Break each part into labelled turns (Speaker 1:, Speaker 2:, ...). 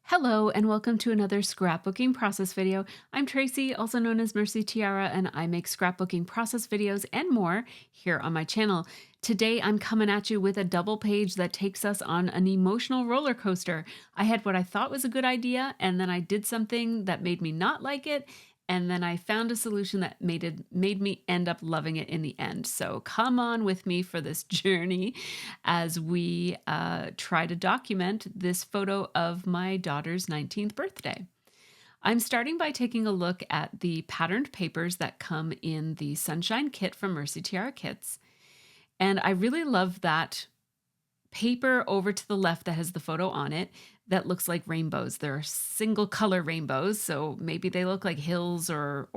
Speaker 1: Hello and welcome to another scrapbooking process video. I'm Tracy, also known as MercyTiara, and I make scrapbooking process videos and more here on my channel. Today I'm coming at you with a double page that takes us on an emotional roller coaster. I had what I thought was a good idea, and then I did something that made me not like it, and then I found a solution that made me end up loving it in the end. So come on with me for this journey as we try to document this photo of my daughter's 19th birthday. I'm starting by taking a look at the patterned papers that come in the Sunshine Kit from MercyTiara Kits. And I really love that paper over to the left that has the photo on it that looks like rainbows. They're single color rainbows, so maybe they look like hills or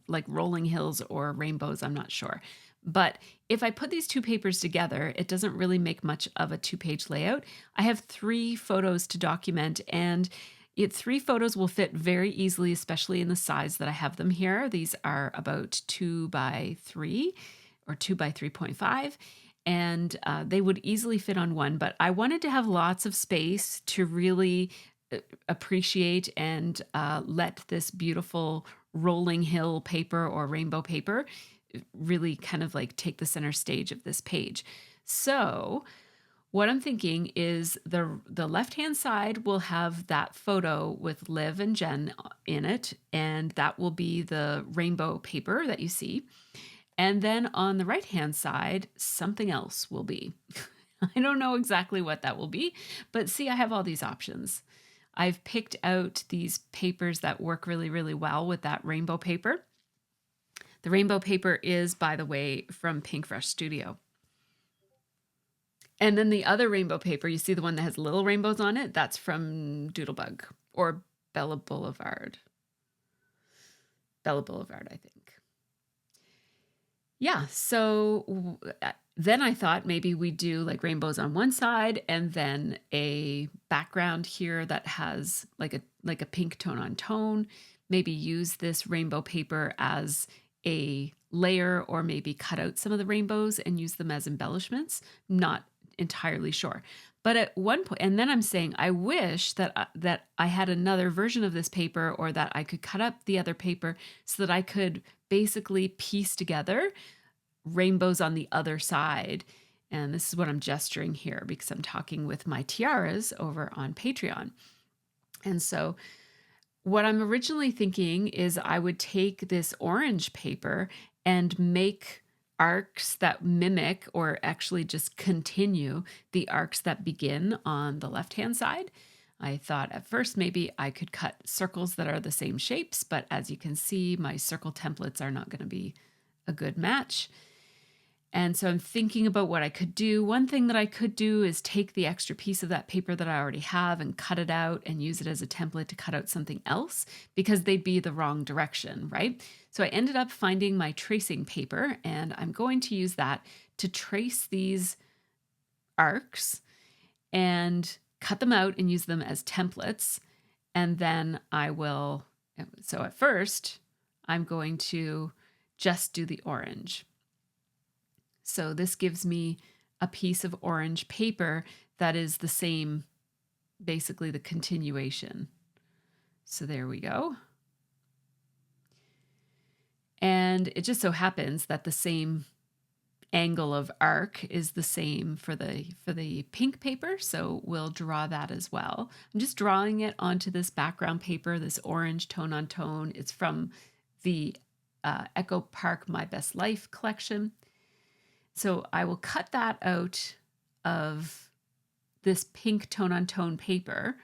Speaker 1: like rolling hills or rainbows, I'm not sure. But if I put these two papers together, it doesn't really make much of a two-page layout. I have 3 photos to document, and three photos will fit very easily, especially in the size that I have them here. These are about 2 by 3 or 2 by 3.5. And they would easily fit on one, but I wanted to have lots of space to really appreciate and let this beautiful rolling hill paper or rainbow paper really kind of like take the center stage of this page. So what I'm thinking is the left-hand side will have that photo with Liv and Jen in it, and that will be the rainbow paper that you see. And then on the right-hand side, something else will be. I don't know exactly what that will be, but see, I have all these options. I've picked out these papers that work really, really well with that rainbow paper. The rainbow paper is, by the way, from Pink Fresh Studio. And then the other rainbow paper, you see the one that has little rainbows on it? That's from Doodlebug or Bella Boulevard. Bella Boulevard, I think. Yeah, so then I thought maybe we do like rainbows on one side and then a background here that has like a pink tone on tone. Maybe use this rainbow paper as a layer, or maybe cut out some of the rainbows and use them as embellishments. Not entirely sure. But at one point, and then I'm saying I wish that I had another version of this paper, or that I could cut up the other paper so that I could basically piece together rainbows on the other side. And this is what I'm gesturing here because I'm talking with my tiaras over on Patreon. And so what I'm originally thinking is I would take this orange paper and make arcs that mimic, or actually just continue, the arcs that begin on the left-hand side. I thought at first maybe I could cut circles that are the same shapes, but as you can see, my circle templates are not going to be a good match. And so I'm thinking about what I could do. One thing that I could do is take the extra piece of that paper that I already have and cut it out and use it as a template to cut out something else, because they'd be the wrong direction, right? So I ended up finding my tracing paper, and I'm going to use that to trace these arcs and cut them out and use them as templates. And then so at first, I'm going to just do the orange. So this gives me a piece of orange paper that is the same, basically the continuation. So there we go. And it just so happens that the same angle of arc is the same for the pink paper, so we'll draw that as well. I'm just drawing it onto this background paper, this orange tone on tone. It's from the Echo Park My Best Life collection. So I will cut that out of this pink tone on tone paper,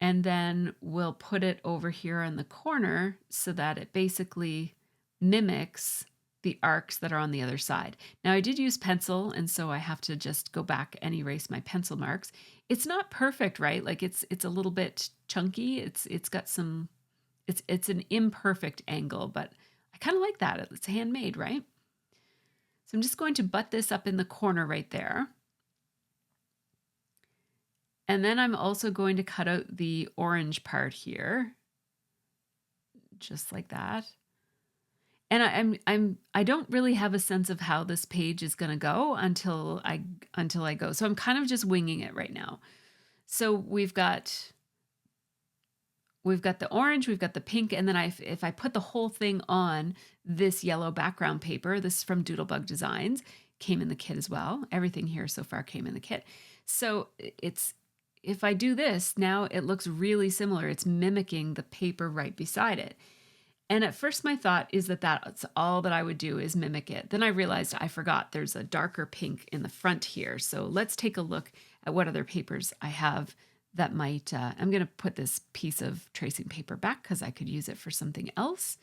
Speaker 1: and then we'll put it over here in the corner so that it basically mimics the arcs that are on the other side. Now I did use pencil, and so I have to just go back and erase my pencil marks. It's not perfect, right? Like it's a little bit chunky. It's got some, it's an imperfect angle, but I kind of like that. It's handmade, right? So I'm just going to butt this up in the corner right there. And then I'm also going to cut out the orange part here, just like that. And I don't really have a sense of how this page is going to go until I go. So I'm kind of just winging it right now. So we've got the orange, we've got the pink, and then if I put the whole thing on this yellow background paper, this is from Doodlebug Designs, came in the kit as well. Everything here so far came in the kit. So if I do this, now it looks really similar. It's mimicking the paper right beside it. And at first my thought is that that's all that I would do is mimic it. Then I realized I forgot there's a darker pink in the front here. So let's take a look at what other papers I have that might, I'm going to put this piece of tracing paper back because I could use it for something else.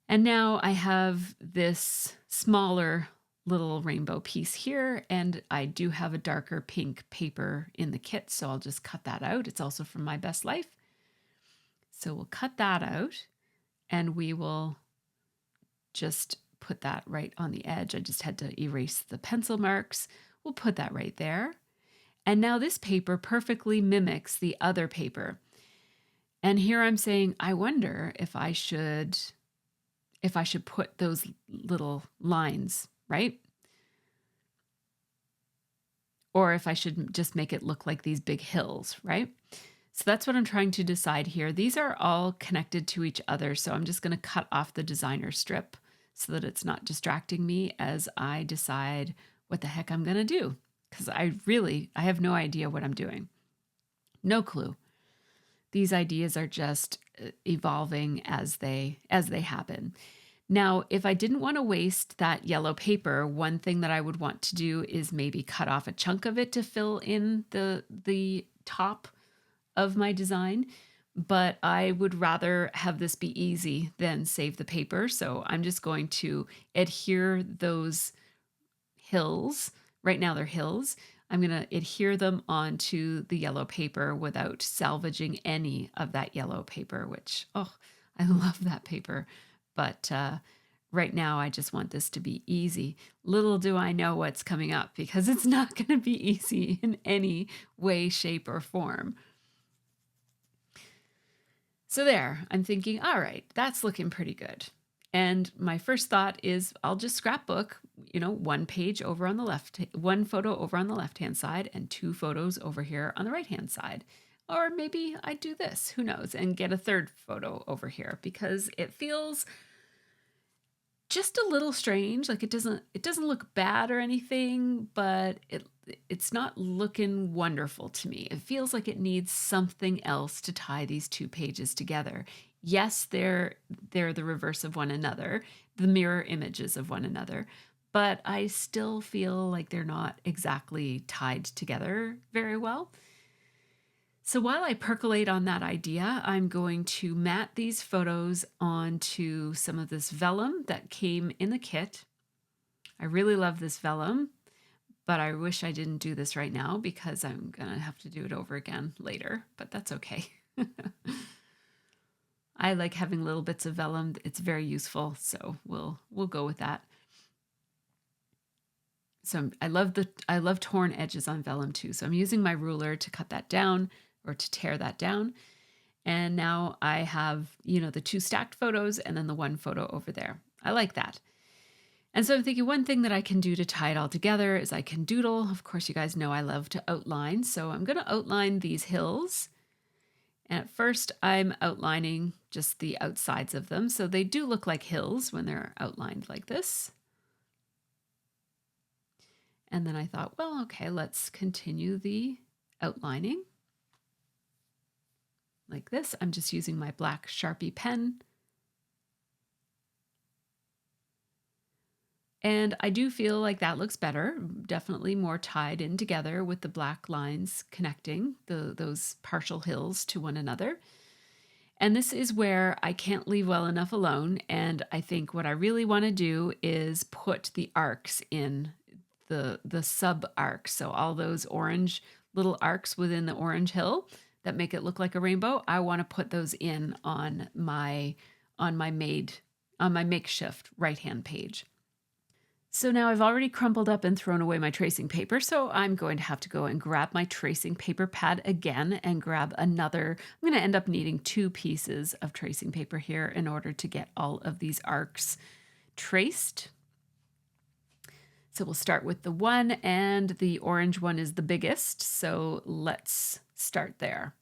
Speaker 1: And now I have this smaller little rainbow piece here, and I do have a darker pink paper in the kit, so I'll just cut that out. It's also from My Best Life. So we'll cut that out, and we will just put that right on the edge. I just had to erase the pencil marks. We'll put that right there. And now this paper perfectly mimics the other paper. And here I'm saying, I wonder if I should put those little lines, right? Or if I should just make it look like these big hills, right? So that's what I'm trying to decide here. These are all connected to each other. So I'm just going to cut off the designer strip so that it's not distracting me as I decide what the heck I'm going to do. Because I have no idea what I'm doing. No clue. These ideas are just evolving as they happen. Now, if I didn't want to waste that yellow paper, one thing that I would want to do is maybe cut off a chunk of it to fill in the top of my design. But I would rather have this be easy than save the paper. So I'm just going to adhere those hills. Right now they're hills. I'm going to adhere them onto the yellow paper without salvaging any of that yellow paper, which, oh, I love that paper. But right now I just want this to be easy. Little do I know what's coming up because it's not going to be easy in any way, shape, or form. So there, I'm thinking, all right, that's looking pretty good. And my first thought is I'll just scrapbook, one page over on the left, one photo over on the left-hand side and 2 photos over here on the right-hand side. Or maybe I do this, who knows, and get a third photo over here because it feels just a little strange. Like it doesn't look bad or anything, but it's not looking wonderful to me. It feels like it needs something else to tie these 2 pages together. Yes, they're the reverse of one another, the mirror images of one another, but I still feel like they're not exactly tied together very well. So while I percolate on that idea, I'm going to mat these photos onto some of this vellum that came in the kit. I really love this vellum, but I wish I didn't do this right now because I'm going to have to do it over again later, but that's okay. I like having little bits of vellum. It's very useful, so we'll go with that. So I love torn edges on vellum too. So I'm using my ruler to cut that down or to tear that down. And now I have, the 2 stacked photos and then the 1 photo over there. I like that. And so I'm thinking one thing that I can do to tie it all together is I can doodle. Of course, you guys know I love to outline. So I'm going to outline these hills. And at first I'm outlining just the outsides of them. So they do look like hills when they're outlined like this. And then I thought, well, okay, let's continue the outlining like this. I'm just using my black Sharpie pen. And I do feel like that looks better, definitely more tied in together with the black lines connecting those partial hills to one another. And this is where I can't leave well enough alone. And I think what I really want to do is put the arcs in the sub arcs. So all those orange little arcs within the orange hill that make it look like a rainbow, I want to put those in on my makeshift right-hand page. So now I've already crumpled up and thrown away my tracing paper, so I'm going to have to go and grab my tracing paper pad again and grab another. I'm going to end up needing 2 pieces of tracing paper here in order to get all of these arcs traced. So we'll start with the one, and the orange one is the biggest. So let's start there.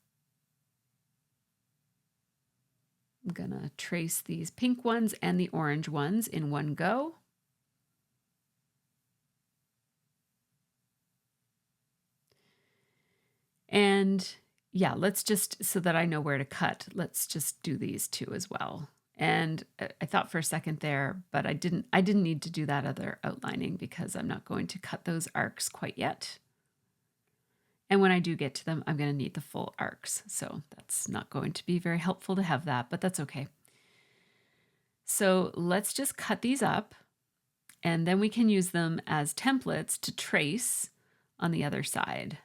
Speaker 1: I'm gonna trace these pink ones and the orange ones in one go. And yeah, let's just, so that I know where to cut, let's just do these two as well. And I thought for a second there, but I didn't need to do that other outlining because I'm not going to cut those arcs quite yet. And when I do get to them, I'm going to need the full arcs. So that's not going to be very helpful to have that, but that's okay. So let's just cut these up, and then we can use them as templates to trace on the other side.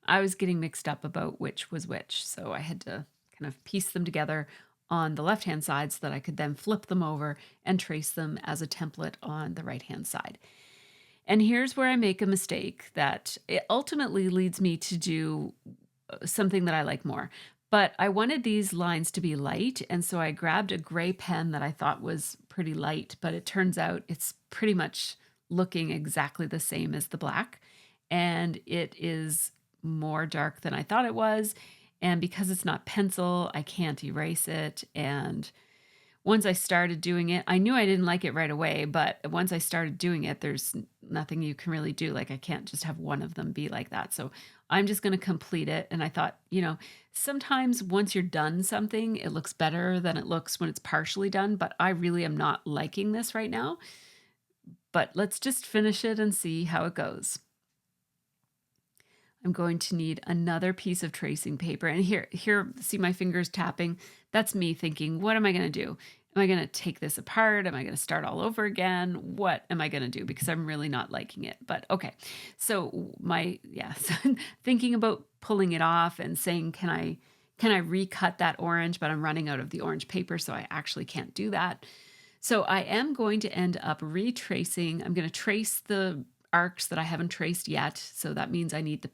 Speaker 1: I was getting mixed up about which was which, so I had to kind of piece them together on the left-hand side so that I could then flip them over and trace them as a template on the right-hand side. And here's where I make a mistake that it ultimately leads me to do something that I like more. But I wanted these lines to be light, and so I grabbed a gray pen that I thought was pretty light, but it turns out it's pretty much looking exactly the same as the black, and it is more dark than I thought it was. And because it's not pencil, I can't erase it. And once I started doing it, I knew I didn't like it right away, but once I started doing it, there's nothing you can really do. Like, I can't just have one of them be like that. So I'm just going to complete it. And I thought, sometimes once you're done something, it looks better than it looks when it's partially done. But I really am not liking this right now. But let's just finish it and see how it goes. I'm going to need another piece of tracing paper. And here, see my fingers tapping? That's me thinking, what am I going to do? Am I going to take this apart? Am I going to start all over again? What am I going to do? Because I'm really not liking it. But okay. So thinking about pulling it off and saying, can I recut that orange? But I'm running out of the orange paper, so I actually can't do that. So I am going to end up retracing. I'm going to trace the arcs that I haven't traced yet. So that means I need the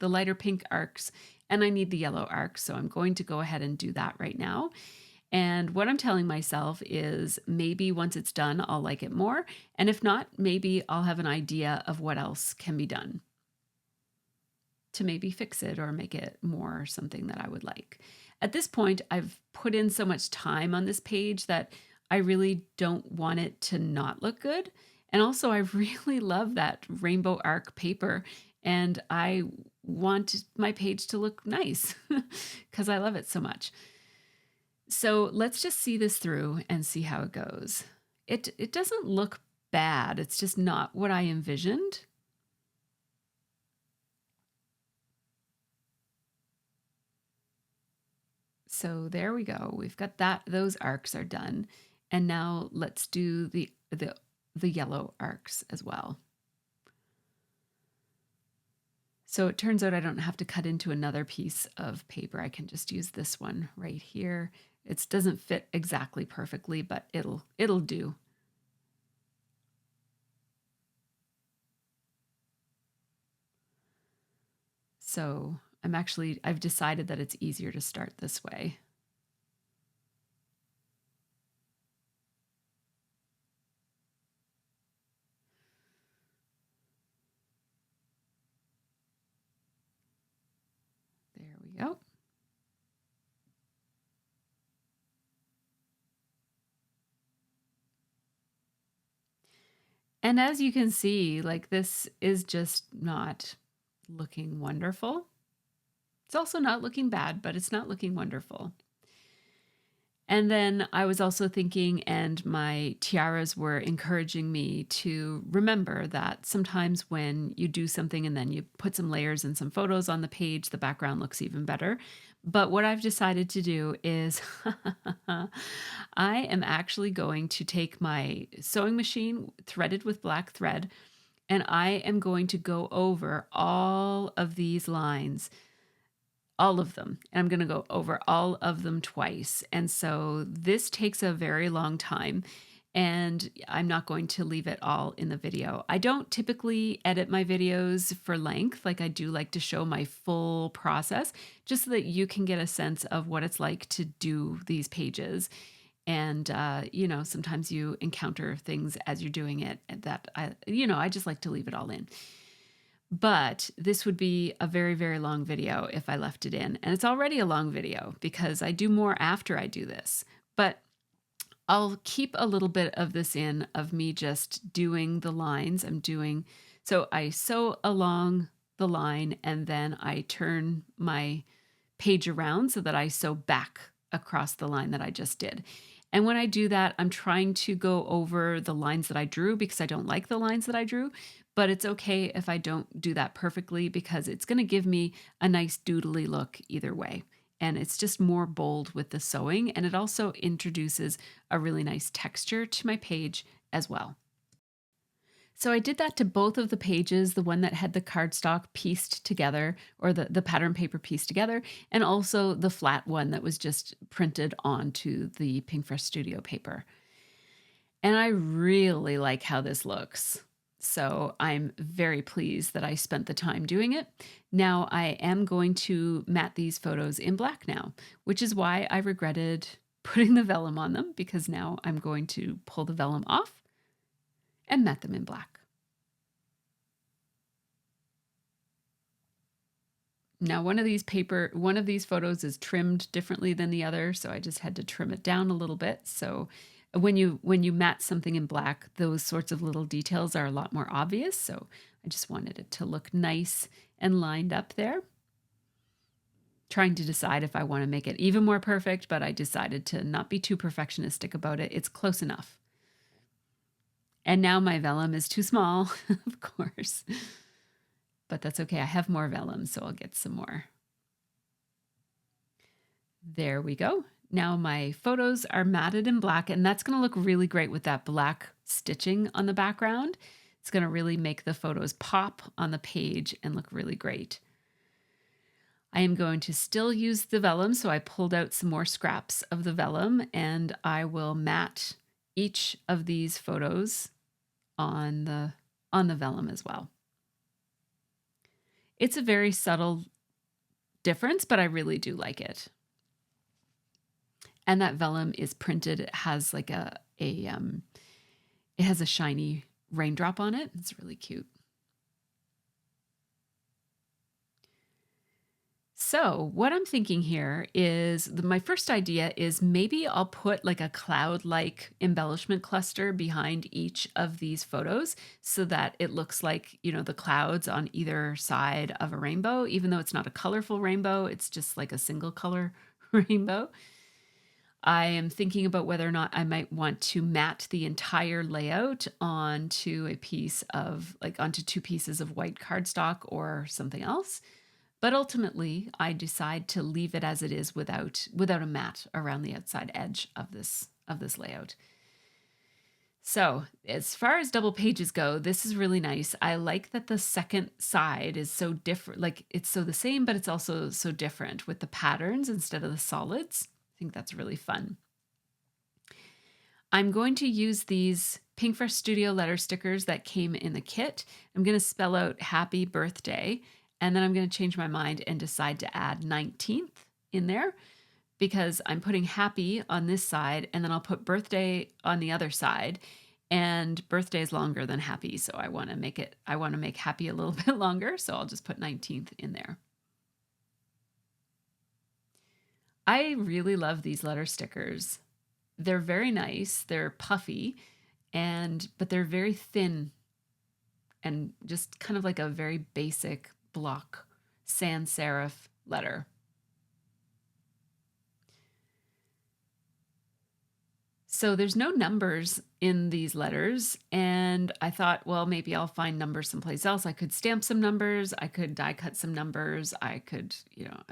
Speaker 1: lighter pink arcs, and I need the yellow arcs. So I'm going to go ahead and do that right now. And what I'm telling myself is maybe once it's done, I'll like it more. And if not, maybe I'll have an idea of what else can be done to maybe fix it or make it more something that I would like. At this point, I've put in so much time on this page that I really don't want it to not look good. And also, I really love that rainbow arc paper, and I want my page to look nice because I love it so much. So let's just see this through and see how it goes. It doesn't look bad. It's just not what I envisioned. So there we go. We've got that. Those arcs are done. And now let's do the yellow arcs as well. So it turns out I don't have to cut into another piece of paper. I can just use this one right here. It doesn't fit exactly perfectly, but it'll do. So I've decided that it's easier to start this way. There we go. And as you can see, like, this is just not looking wonderful. It's also not looking bad, but it's not looking wonderful. And then I was also thinking, and my tiaras were encouraging me to remember that sometimes when you do something and then you put some layers and some photos on the page, the background looks even better. But what I've decided to do is I am actually going to take my sewing machine threaded with black thread, and I am going to go over all of these lines, all of them. And I'm going to go over all of them twice. And so this takes a very long time, and I'm not going to leave it all in the video. I don't typically edit my videos for length. Like, I do like to show my full process just so that you can get a sense of what it's like to do these pages. And, sometimes you encounter things as you're doing it that I just like to leave it all in. But this would be a very, very long video if I left it in. And it's already a long video because I do more after I do this. But I'll keep a little bit of this in of me just doing the lines. So I sew along the line and then I turn my page around so that I sew back across the line that I just did. And when I do that, I'm trying to go over the lines that I drew because I don't like the lines that I drew, but it's okay if I don't do that perfectly because it's going to give me a nice doodly look either way. And it's just more bold with the sewing, and it also introduces a really nice texture to my page as well. So I did that to both of the pages, the one that had the cardstock pieced together or the pattern paper pieced together, and also the flat one that was just printed onto the Pinkfresh Studio paper. And I really like how this looks. So I'm very pleased that I spent the time doing it. Now I am going to mat these photos in black now, which is why I regretted putting the vellum on them, because now I'm going to pull the vellum off and mat them in black. Now one of these photos is trimmed differently than the other, so I just had to trim it down a little bit. So when you mat something in black, those sorts of little details are a lot more obvious. So I just wanted it to look nice and lined up there. Trying to decide if I want to make it even more perfect, but I decided to not be too perfectionistic about it. It's close enough. And now my vellum is too small, of course. But that's okay. I have more vellum, so I'll get some more. There we go. Now my photos are matted in black, and that's going to look really great with that black stitching on the background. It's going to really make the photos pop on the page and look really great. I am going to still use the vellum, so I pulled out some more scraps of the vellum, and I will mat each of these photos on the vellum as well. It's a very subtle difference, but I really do like it. And that vellum is printed. It has like it has a shiny raindrop on it. It's really cute. So what I'm thinking here is my first idea is maybe I'll put like a cloud-like embellishment cluster behind each of these photos so that it looks like, the clouds on either side of a rainbow, even though it's not a colorful rainbow, it's just like a single color rainbow. I am thinking about whether or not I might want to mat the entire layout onto onto two pieces of white cardstock or something else. But ultimately, I decide to leave it as it is without a mat around the outside edge of this layout. So as far as double pages go, this is really nice. I like that the second side is so different. Like it's so the same, but it's also so different with the patterns instead of the solids. I think that's really fun. I'm going to use these Pinkfresh Studio letter stickers that came in the kit. I'm going to spell out happy birthday. And then I'm going to change my mind and decide to add 19th in there because I'm putting happy on this side and then I'll put birthday on the other side, and birthday is longer than happy. So I want to make happy a little bit longer. So I'll just put 19th in there. I really love these letter stickers. They're very nice. They're puffy but they're very thin and just kind of like a very basic block sans serif letter. So there's no numbers in these letters, and I thought, well, maybe I'll find numbers someplace else. I could stamp some numbers, I could die cut some numbers, I could,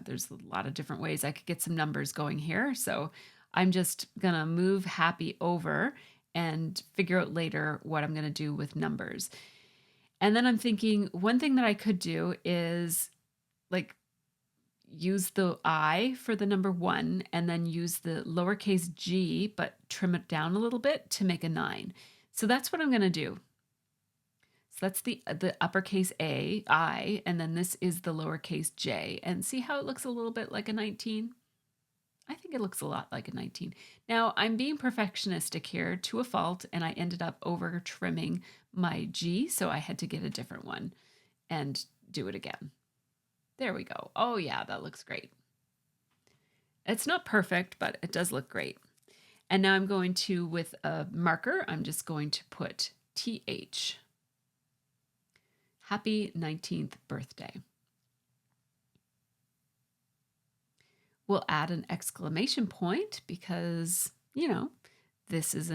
Speaker 1: there's a lot of different ways I could get some numbers going here. So I'm just gonna move happy over and figure out later what I'm gonna do with numbers. And then I'm thinking one thing that I could do is like use the I for the number 1 and then use the lowercase g, but trim it down a little bit to make a 9. So that's what I'm going to do. So that's the uppercase A, I, and then this is the lowercase j. And see how it looks a little bit like a 19? I think it looks a lot like a 19. Now I'm being perfectionistic here to a fault, and I ended up over trimming my G, so I had to get a different one and do it again. There we go. Oh yeah, that looks great. It's not perfect, but it does look great. And now I'm going to, with a marker, I'm just going to put TH. Happy 19th birthday. We'll add an exclamation point because, you know, this is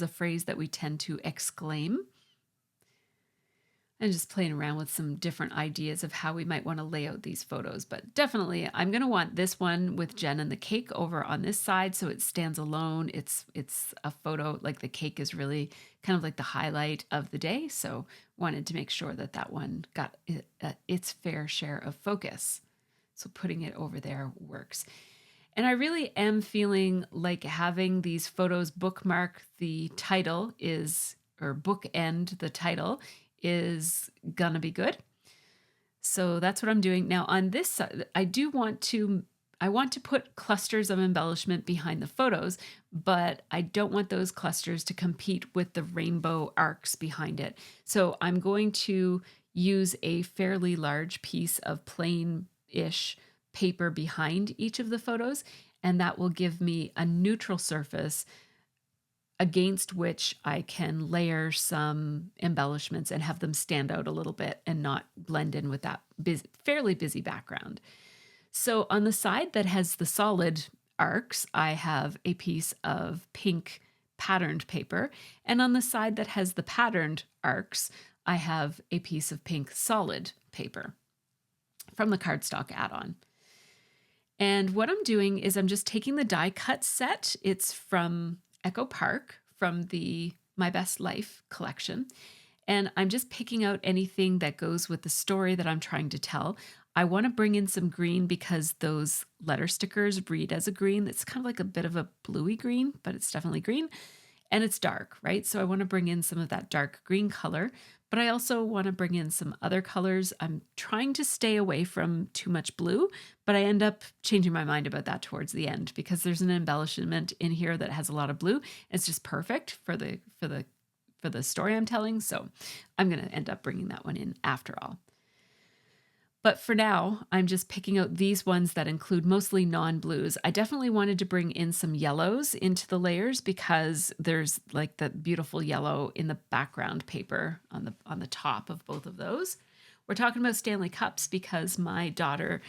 Speaker 1: a phrase that we tend to exclaim. And just playing around with some different ideas of how we might want to lay out these photos. But definitely, I'm going to want this one with Jen and the cake over on this side so it stands alone. It's a photo, like the cake is really kind of like the highlight of the day. So wanted to make sure that that one got its fair share of focus. So putting it over there works. And I really am feeling like having these photos bookmark the title is, or bookend the title is gonna be good. So that's what I'm doing. Now on this side, I want to put clusters of embellishment behind the photos, but I don't want those clusters to compete with the rainbow arcs behind it. So I'm going to use a fairly large piece of plain-ish paper behind each of the photos, and that will give me a neutral surface against which I can layer some embellishments and have them stand out a little bit and not blend in with that fairly busy background. So on the side that has the solid arcs, I have a piece of pink patterned paper. And on the side that has the patterned arcs, I have a piece of pink solid paper from the cardstock add-on. And what I'm doing is I'm just taking the die cut set. It's from Echo Park from the My Best Life collection. And I'm just picking out anything that goes with the story that I'm trying to tell. I want to bring in some green because those letter stickers read as a green. It's kind of like a bit of a bluey green, but it's definitely green. And it's dark, right? So I want to bring in some of that dark green color, but I also want to bring in some other colors. I'm trying to stay away from too much blue, but I end up changing my mind about that towards the end because there's an embellishment in here that has a lot of blue. It's just perfect for the story I'm telling. So I'm going to end up bringing that one in after all. But for now, I'm just picking out these ones that include mostly non-blues. I definitely wanted to bring in some yellows into the layers because there's like that beautiful yellow in the background paper on the top of both of those. We're talking about Stanley Cups because my daughter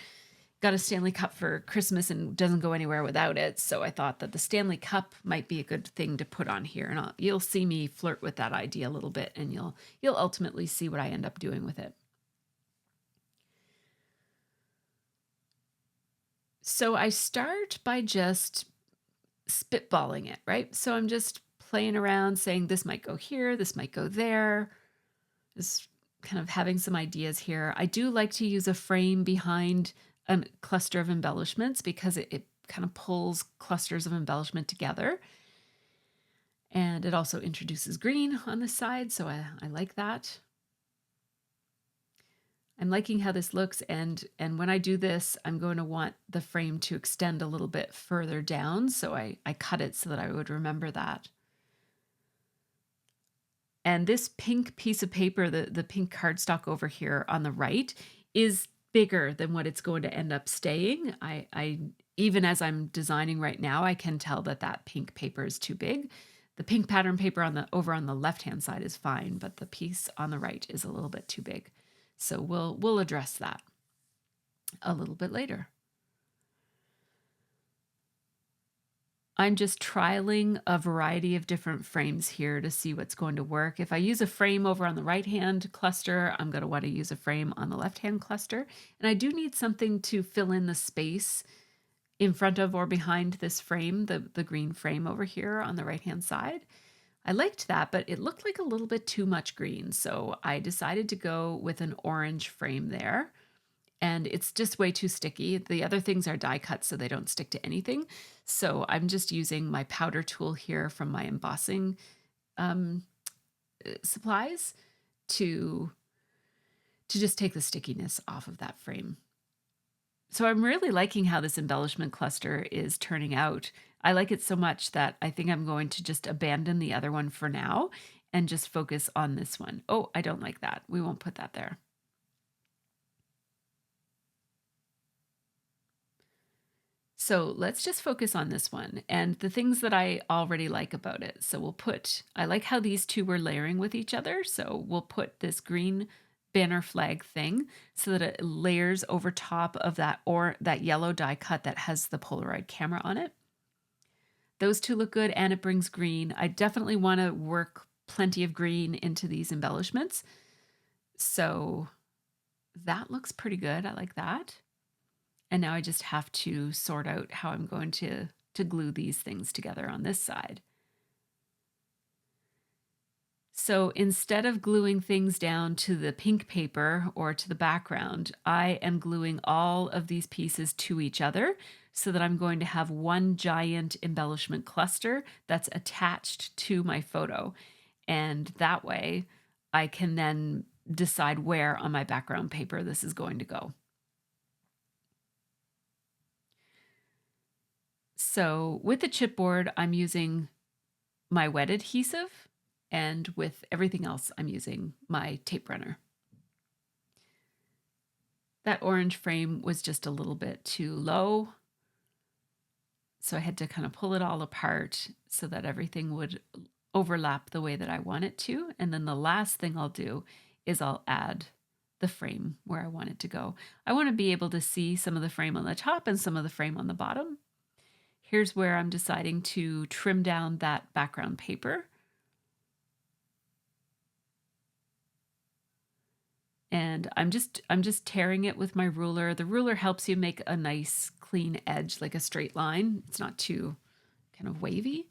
Speaker 1: got a Stanley Cup for Christmas and doesn't go anywhere without it. So I thought that the Stanley Cup might be a good thing to put on here. And you'll see me flirt with that idea a little bit, and you'll ultimately see what I end up doing with it. So I start by just spitballing it, right? So I'm just playing around saying this might go here, this might go there, just kind of having some ideas here. I do like to use a frame behind a cluster of embellishments because it kind of pulls clusters of embellishment together. And it also introduces green on the side, so I like that. I'm liking how this looks, and when I do this, I'm going to want the frame to extend a little bit further down, so I cut it so that I would remember that. And this pink piece of paper, the pink cardstock over here on the right, is bigger than what it's going to end up staying. I even as I'm designing right now, I can tell that pink paper is too big. The pink pattern paper over on the left-hand side is fine, but the piece on the right is a little bit too big. So we'll address that a little bit later. I'm just trialing a variety of different frames here to see what's going to work. If I use a frame over on the right-hand cluster, I'm going to want to use a frame on the left-hand cluster. And I do need something to fill in the space in front of or behind this frame, the green frame over here on the right-hand side. I liked that, but it looked like a little bit too much green. So I decided to go with an orange frame there. And it's just way too sticky. The other things are die cut, so they don't stick to anything. So I'm just using my powder tool here from my embossing supplies to just take the stickiness off of that frame. So I'm really liking how this embellishment cluster is turning out. I like it so much that I think I'm going to just abandon the other one for now and just focus on this one. Oh, I don't like that. We won't put that there. So let's just focus on this one and the things that I already like about it. So I like how these two were layering with each other. So we'll put this green banner flag thing so that it layers over top of that yellow die cut that has the Polaroid camera on it. Those two look good and it brings green. I definitely want to work plenty of green into these embellishments. So that looks pretty good. I like that. And now I just have to sort out how I'm going to glue these things together on this side. So instead of gluing things down to the pink paper or to the background, I am gluing all of these pieces to each other so that I'm going to have one giant embellishment cluster that's attached to my photo. And that way I can then decide where on my background paper this is going to go. So with the chipboard, I'm using my wet adhesive, and with everything else, I'm using my tape runner. That orange frame was just a little bit too low, so I had to kind of pull it all apart so that everything would overlap the way that I want it to. And then the last thing I'll do is I'll add the frame where I want it to go. I want to be able to see some of the frame on the top and some of the frame on the bottom. Here's where I'm deciding to trim down that background paper. And I'm just tearing it with my ruler. The ruler helps you make a nice clean edge, like a straight line. It's not too kind of wavy.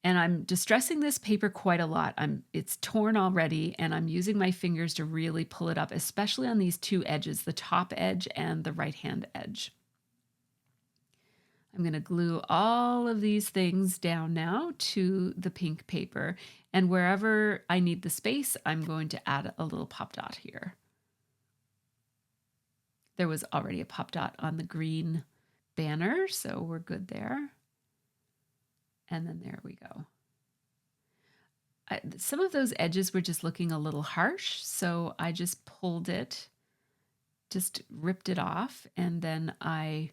Speaker 1: And I'm distressing this paper quite a lot. It's torn already, and I'm using my fingers to really pull it up, especially on these two edges, the top edge and the right-hand edge. I'm going to glue all of these things down now to the pink paper, and wherever I need the space, I'm going to add a little pop dot here. There was already a pop dot on the green banner, so we're good there. And then there we go. Some of those edges were just looking a little harsh, so I just pulled it, just ripped it off, and then I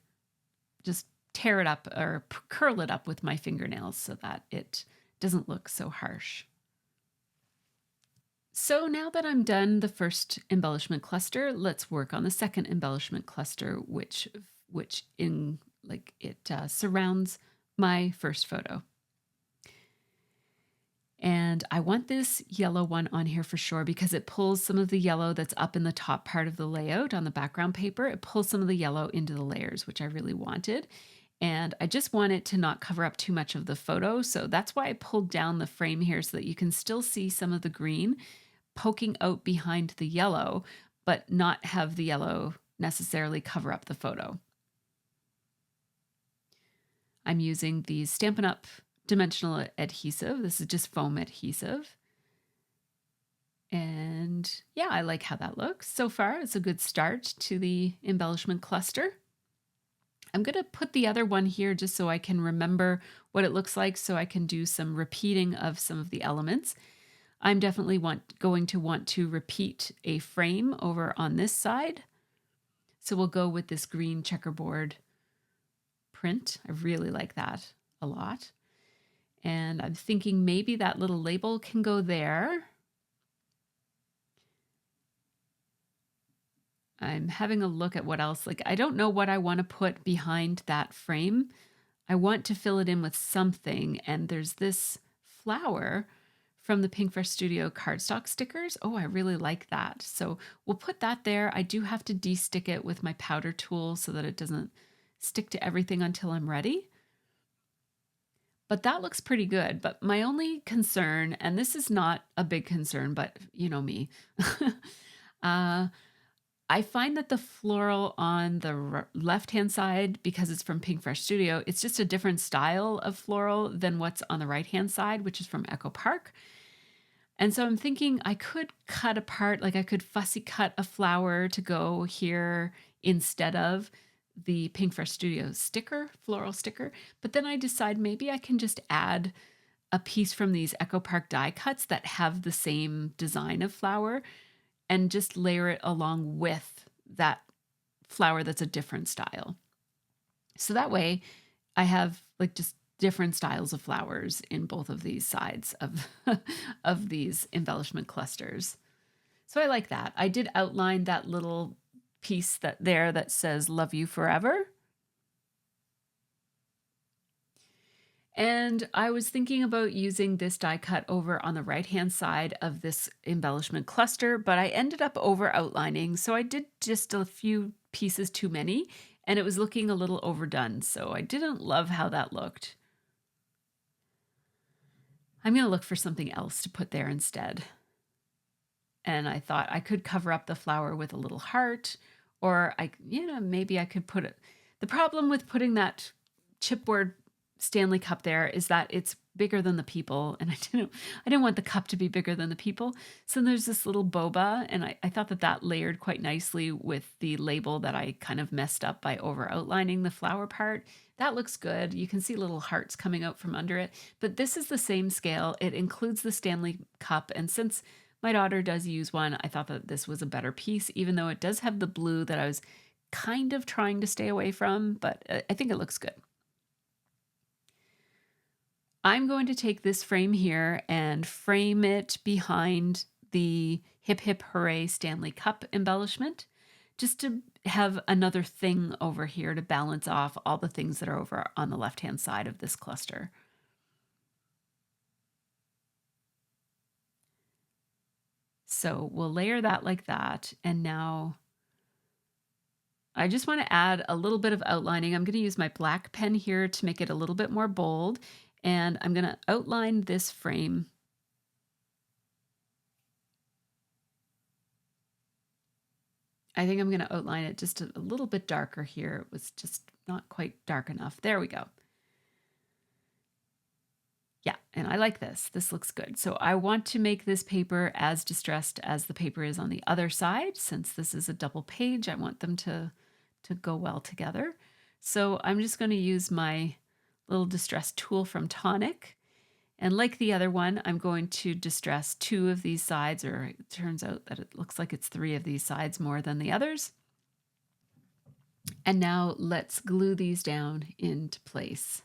Speaker 1: just tear it up or curl it up with my fingernails so that it doesn't look so harsh. So now that I'm done the first embellishment cluster, let's work on the second embellishment cluster, which surrounds my first photo. And I want this yellow one on here for sure because it pulls some of the yellow that's up in the top part of the layout on the background paper. It pulls some of the yellow into the layers, which I really wanted. And I just want it to not cover up too much of the photo. So that's why I pulled down the frame here so that you can still see some of the green poking out behind the yellow, but not have the yellow necessarily cover up the photo. I'm using the Stampin' Up! Dimensional adhesive. This is just foam adhesive. And yeah, I like how that looks. So far, it's a good start to the embellishment cluster. I'm going to put the other one here just so I can remember what it looks like, so I can do some repeating of some of the elements. I'm definitely going to want to repeat a frame over on this side. So we'll go with this green checkerboard print. I really like that a lot. And I'm thinking maybe that little label can go there. I'm having a look at what else. Like, I don't know what I want to put behind that frame. I want to fill it in with something. And there's this flower from the Pinkfresh Studio cardstock stickers. Oh, I really like that. So we'll put that there. I do have to de-stick it with my powder tool so that it doesn't stick to everything until I'm ready. But that looks pretty good. But my only concern, and this is not a big concern, but you know me, I find that the floral on the left-hand side, because it's from Pinkfresh Studio, it's just a different style of floral than what's on the right-hand side, which is from Echo Park. And so I'm thinking I could cut apart, like I could fussy cut a flower to go here instead of the Pink Fresh Studio sticker, floral sticker. But then I decide maybe I can just add a piece from these Echo Park die cuts that have the same design of flower and just layer it along with that flower that's a different style. So that way I have like just different styles of flowers in both of these sides of of these embellishment clusters. So I like that. I did outline that little piece that says love you forever. And I was thinking about using this die cut over on the right-hand side of this embellishment cluster, but I ended up over outlining. So I did just a few pieces too many and it was looking a little overdone. So I didn't love how that looked. I'm going to look for something else to put there instead. And I thought I could cover up the flower with a little heart, or maybe I could put it. The problem with putting that chipboard Stanley cup there is that it's bigger than the people, and I didn't want the cup to be bigger than the people. So there's this little boba, and I thought that layered quite nicely with the label that I kind of messed up by over outlining the flower part. That looks good. You can see little hearts coming out from under it, but this is the same scale. It includes the Stanley cup, and since my daughter does use one, I thought that this was a better piece, even though it does have the blue that I was kind of trying to stay away from, but I think it looks good. I'm going to take this frame here and frame it behind the Hip Hip Hooray Stanley Cup embellishment, just to have another thing over here to balance off all the things that are over on the left-hand side of this cluster. So we'll layer that like that. And now I just want to add a little bit of outlining. I'm going to use my black pen here to make it a little bit more bold. And I'm going to outline this frame. I think I'm going to outline it just a little bit darker here. It was just not quite dark enough. There we go. Yeah, and I like this. This looks good. So I want to make this paper as distressed as the paper is on the other side. Since this is a double page, I want them to go well together. So I'm just going to use my little distress tool from Tonic. And like the other one, I'm going to distress 2 of these sides, or it turns out that it looks like it's 3 of these sides more than the others. And now let's glue these down into place.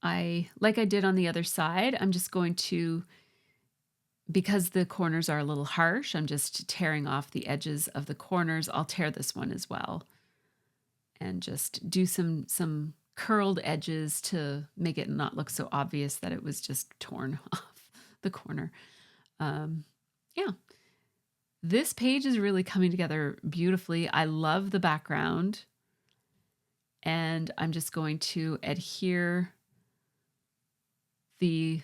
Speaker 1: Like I did on the other side, I'm just going to, because the corners are a little harsh, I'm just tearing off the edges of the corners. I'll tear this one as well. And just do some curled edges to make it not look so obvious that it was just torn off the corner. Yeah. This page is really coming together beautifully. I love the background. And I'm just going to adhere the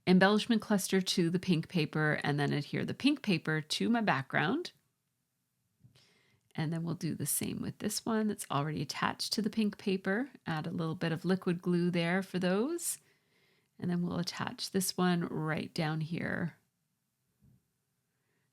Speaker 1: embellishment cluster to the pink paper and then adhere the pink paper to my background. And then we'll do the same with this one that's already attached to the pink paper. Add a little bit of liquid glue there for those. And then we'll attach this one right down here.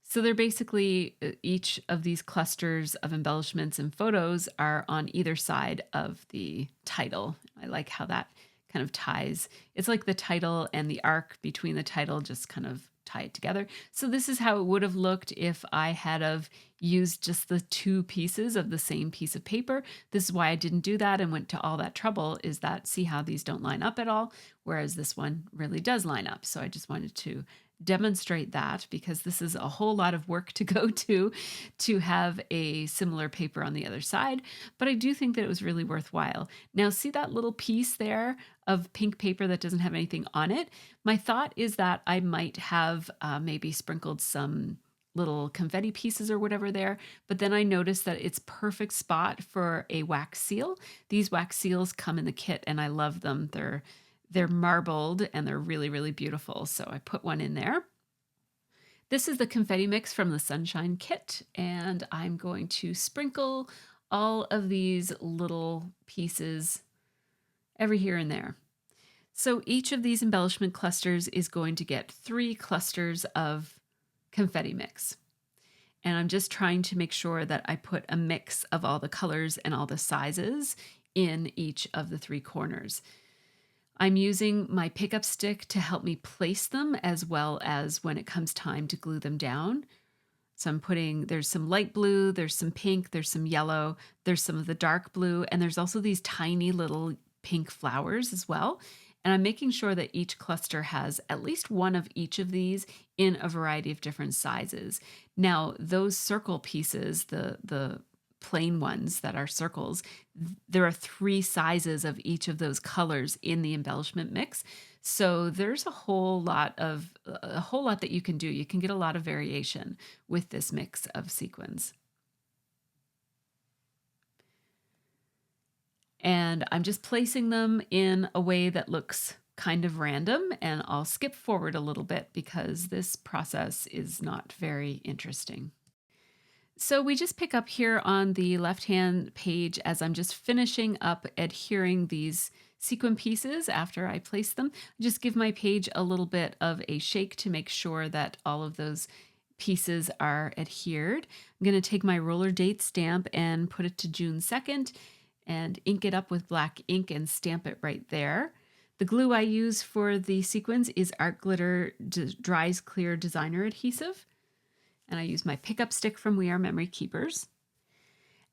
Speaker 1: So they're basically, each of these clusters of embellishments and photos are on either side of the title. I like how that kind of ties. It's like the title and the arc between the title just kind of tie it together. So this is how it would have looked if I had have used just the 2 pieces of the same piece of paper. This is why I didn't do that and went to all that trouble, is that see how these don't line up at all, whereas this one really does line up. So I just wanted to demonstrate that, because this is a whole lot of work to go to have a similar paper on the other side, but I do think that it was really worthwhile. Now see that little piece there of pink paper that doesn't have anything on it? My thought is that I might have maybe sprinkled some little confetti pieces or whatever there, but then I noticed that it's perfect spot for a wax seal. These wax seals come in the kit and I love them. They're marbled and they're really, really beautiful. So I put one in there. This is the confetti mix from the Sunshine kit, and I'm going to sprinkle all of these little pieces every here and there. So each of these embellishment clusters is going to get 3 clusters of confetti mix. And I'm just trying to make sure that I put a mix of all the colors and all the sizes in each of the 3 corners. I'm using my pickup stick to help me place them as well as when it comes time to glue them down. So there's some light blue, there's some pink, there's some yellow, there's some of the dark blue, and there's also these tiny little pink flowers as well. And I'm making sure that each cluster has at least one of each of these in a variety of different sizes. Now, those circle pieces, the plain ones that are circles, there are 3 sizes of each of those colors in the embellishment mix. So there's a whole lot that you can do. You can get a lot of variation with this mix of sequins. And I'm just placing them in a way that looks kind of random, and I'll skip forward a little bit because this process is not very interesting. So we just pick up here on the left-hand page as I'm just finishing up adhering these sequin pieces after I place them. Just give my page a little bit of a shake to make sure that all of those pieces are adhered. I'm going to take my roller date stamp and put it to June 2nd and ink it up with black ink and stamp it right there. The glue I use for the sequins is Art Glitter Dries Clear Designer Adhesive. And I use my pickup stick from We Are Memory Keepers.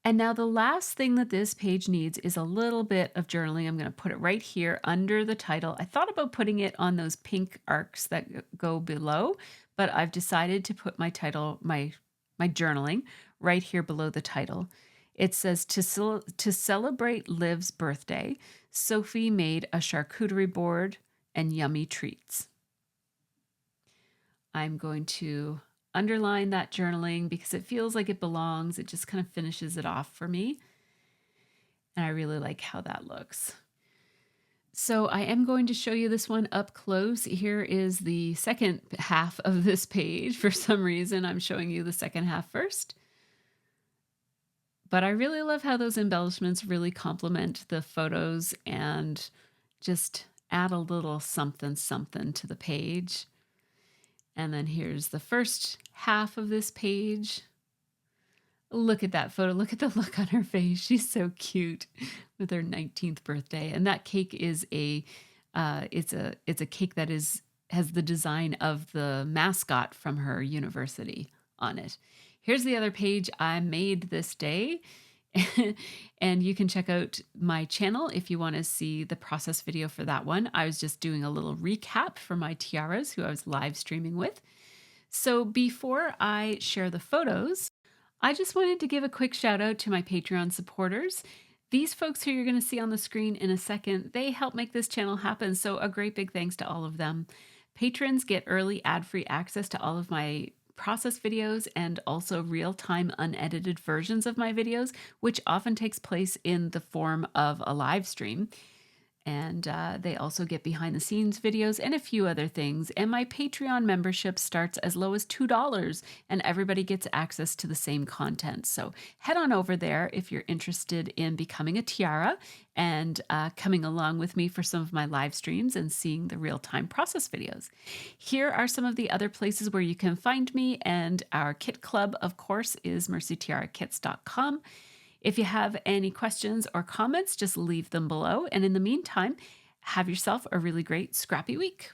Speaker 1: And now the last thing that this page needs is a little bit of journaling. I'm going to put it right here under the title. I thought about putting it on those pink arcs that go below, but I've decided to put my title, my journaling right here below the title. It says, to celebrate Liv's birthday, Sophie made a charcuterie board and yummy treats. I'm going to underline that journaling because it feels like it belongs. It just kind of finishes it off for me. And I really like how that looks. So I am going to show you this one up close. Here is the second half of this page. For some reason, I'm showing you the second half first. But I really love how those embellishments really complement the photos and just add a little something something to the page. And then here's the first half of this page. Look at that photo. Look at the look on her face. She's so cute with her 19th birthday. And that cake is it's a cake that has the design of the mascot from her university on it. Here's the other page I made this day. And you can check out my channel if you want to see the process video for that one. I was just doing a little recap for my tiaras who I was live streaming with. So before I share the photos, I just wanted to give a quick shout out to my Patreon supporters. These folks who you're going to see on the screen in a second, they help make this channel happen. So a great big thanks to all of them. Patrons get early ad-free access to all of my process videos and also real-time unedited versions of my videos, which often takes place in the form of a live stream. And they also get behind the scenes videos and a few other things. And my Patreon membership starts as low as $2 and everybody gets access to the same content. So head on over there if you're interested in becoming a tiara and coming along with me for some of my live streams and seeing the real-time process videos. Here are some of the other places where you can find me, and our kit club, of course, is MercyTiaraKits.com. If you have any questions or comments, just leave them below. And in the meantime, have yourself a really great scrappy week.